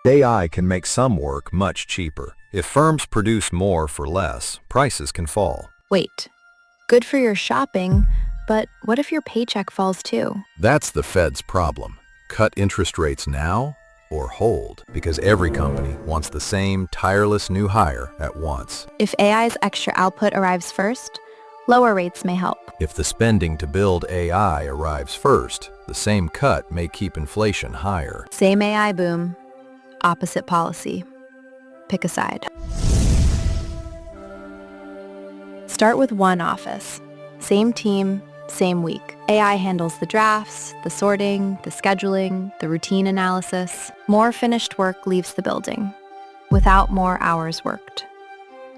AI can make some work much cheaper. If firms produce more for less, prices can fall. Wait, good for your shopping, but what if your paycheck falls too? That's the Fed's problem. Cut interest rates now or hold, because every company wants the same tireless new hire at once. If AI's extra output arrives first, lower rates may help. If the spending to build AI arrives first, the same cut may keep inflation higher. Same AI boom, opposite policy. Pick a side. Start with one office. Same team, same week. AI handles the drafts, the sorting, the scheduling, the routine analysis. More finished work leaves the building, without more hours worked.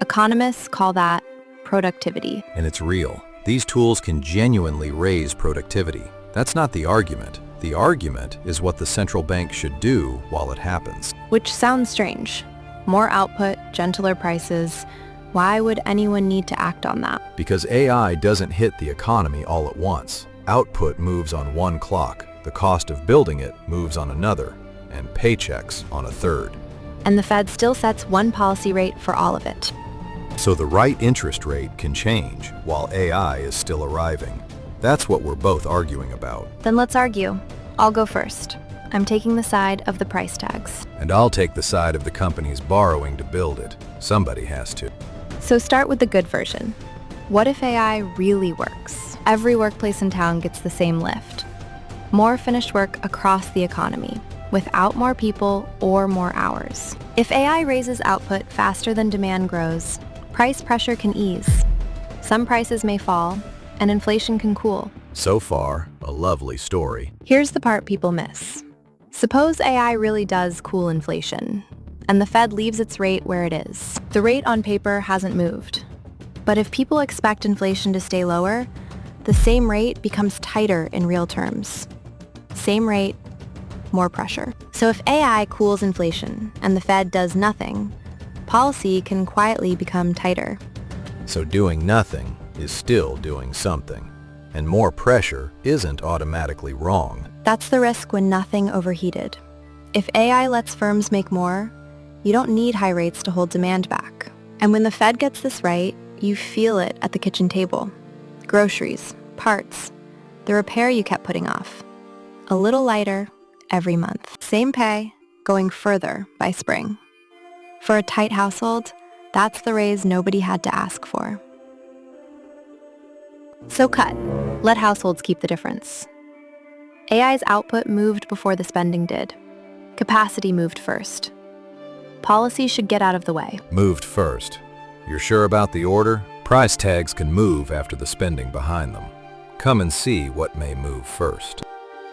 Economists call that productivity. And it's real. These tools can genuinely raise productivity. That's not the argument. The argument is what the central bank should do while it happens. Which sounds strange. More output, gentler prices. Why would anyone need to act on that? Because AI doesn't hit the economy all at once. Output moves on one clock, the cost of building it moves on another, and paychecks on a third. And the Fed still sets one policy rate for all of it. So the right interest rate can change while AI is still arriving. That's what we're both arguing about. Then let's argue. I'll go first. I'm taking the side of the price tags. And I'll take the side of the companies borrowing to build it. Somebody has to. So start with the good version. What if AI really works? Every workplace in town gets the same lift. More finished work across the economy, without more people or more hours. If AI raises output faster than demand grows, price pressure can ease. Some prices may fall, and inflation can cool. So far, a lovely story. Here's the part people miss. Suppose AI really does cool inflation, and the Fed leaves its rate where it is. The rate on paper hasn't moved. But if people expect inflation to stay lower, the same rate becomes tighter in real terms. Same rate, more pressure. So if AI cools inflation and the Fed does nothing, policy can quietly become tighter. So doing nothing is still doing something. And more pressure isn't automatically wrong. That's the risk when nothing overheated. If AI lets firms make more, you don't need high rates to hold demand back. And when the Fed gets this right, you feel it at the kitchen table. Groceries, parts, the repair you kept putting off. A little lighter every month. Same pay, going further by spring. For a tight household, that's the raise nobody had to ask for. So cut. Let households keep the difference. AI's output moved before the spending did. Capacity moved first. Policy should get out of the way. Moved first. You're sure about the order? Price tags can move after the spending behind them. Come and see what may move first.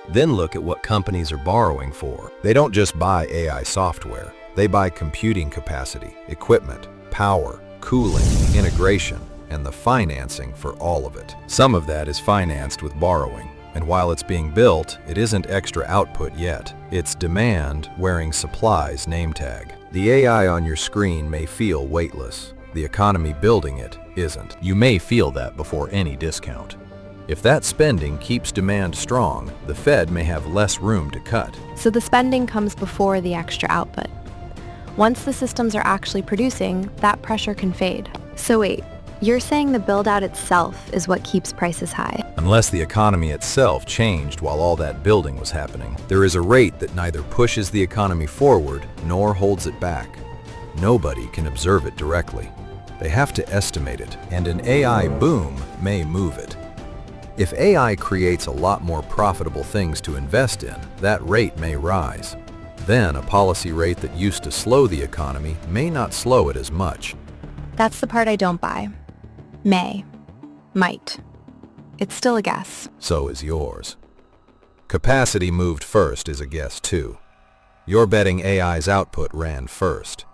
Then look at what companies are borrowing for. They don't just buy AI software. They buy computing capacity, equipment, power, cooling, integration, and the financing for all of it. Some of that is financed with borrowing. And while it's being built, it isn't extra output yet. It's demand wearing supply's name tag. The AI on your screen may feel weightless. The economy building it isn't. You may feel that before any discount. If that spending keeps demand strong, the Fed may have less room to cut. So the spending comes before the extra output. Once the systems are actually producing, that pressure can fade. So wait, you're saying the build-out itself is what keeps prices high? Unless the economy itself changed while all that building was happening. There is a rate that neither pushes the economy forward nor holds it back. Nobody can observe it directly. They have to estimate it, and an AI boom may move it. If AI creates a lot more profitable things to invest in, that rate may rise. Then a policy rate that used to slow the economy may not slow it as much. That's the part I don't buy. May. Might. It's still a guess. So is yours. Capacity moved first is a guess too. You're betting AI's output ran first.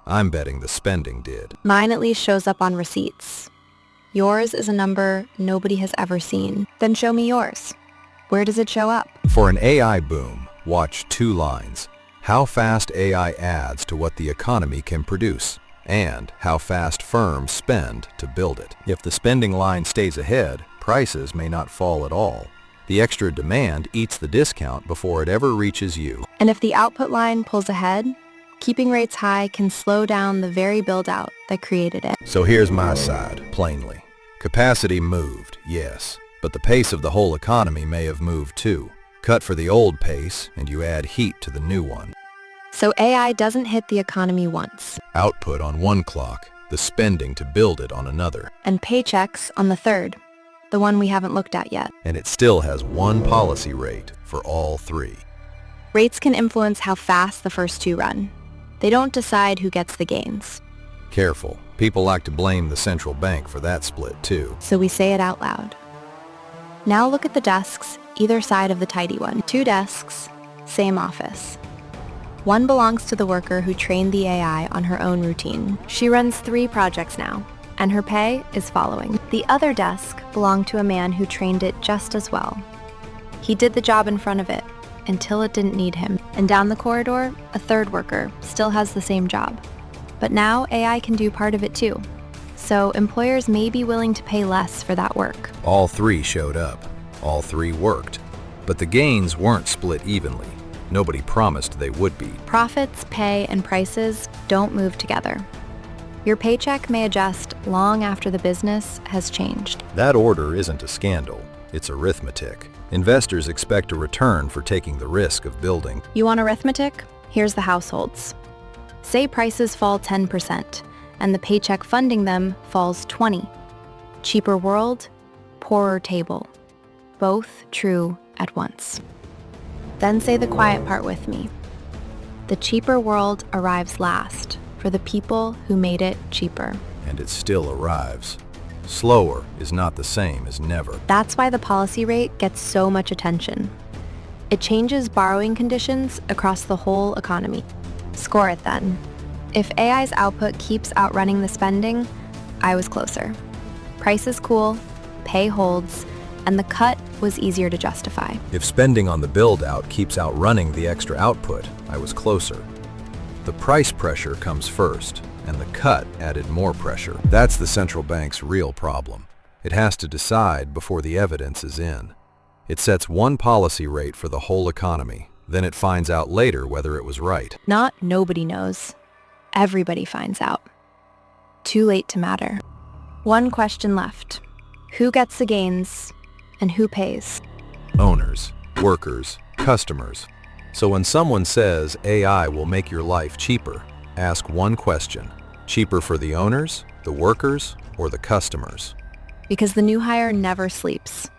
I'm betting the spending did. Mine at least shows up on receipts. Yours is a number nobody has ever seen. Then show me yours. Where does it show up? For an AI boom, watch two lines. How fast AI adds to what the economy can produce, and how fast firms spend to build it. If the spending line stays ahead, prices may not fall at all. The extra demand eats the discount before it ever reaches you. And if the output line pulls ahead, Keeping rates high can slow down the very build-out that created it. So here's my side, plainly. Capacity moved, yes, but the pace of the whole economy may have moved too. Cut for the old pace, and you add heat to the new one. So AI doesn't hit the economy once, Output on one clock, the spending to build it on another. and paychecks on the third, the one we haven't looked at yet. And it still has one policy rate for all three. Rates can influence how fast the first two run. They don't decide who gets the gains. Careful, people like to blame the central bank for that split too. So we say it out loud. Now look at the desks either side of the tidy one. 2 desks, same office. One belongs to the worker who trained the AI on her own routine. She runs 3 projects now, and her pay is following. The other desk belonged to a man who trained it just as well. He did the job in front of it until it didn't need him. And down the corridor, a third worker still has the same job. But now AI can do part of it too. So employers may be willing to pay less for that work. All three showed up. All three worked. But the gains weren't split evenly. Nobody promised they would be. Profits, pay, and prices don't move together. Your paycheck may adjust long after the business has changed. That order isn't a scandal. It's arithmetic. Investors expect a return for taking the risk of building. You want arithmetic? Here's the households. Say prices fall 10%, and the paycheck funding them falls 20%. Cheaper world, poorer table. Both true at once. Then say the quiet part with me. The cheaper world arrives last for the people who made it cheaper. And it still arrives. Slower is not the same as never. That's why the policy rate gets so much attention. It changes borrowing conditions across the whole economy. Score it then. If AI's output keeps outrunning the spending, I was closer. Price is cool, pay holds, and the cut was easier to justify. If spending on the build-out keeps outrunning the extra output, I was closer. The price pressure comes first, and the cut added more pressure. That's the central bank's real problem. It has to decide before the evidence is in. It sets one policy rate for the whole economy, then it finds out later whether it was right. Not nobody knows. Everybody finds out. Too late to matter. One question left. Who gets the gains, and who pays? Owners, workers, customers. So when someone says AI will make your life cheaper, ask one question. Cheaper for the owners, the workers, or the customers? Because the new hire never sleeps,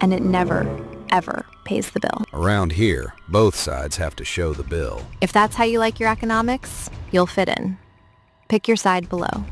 and it never, ever pays the bill. Around here, both sides have to show the bill. If that's how you like your economics, you'll fit in. Pick your side below.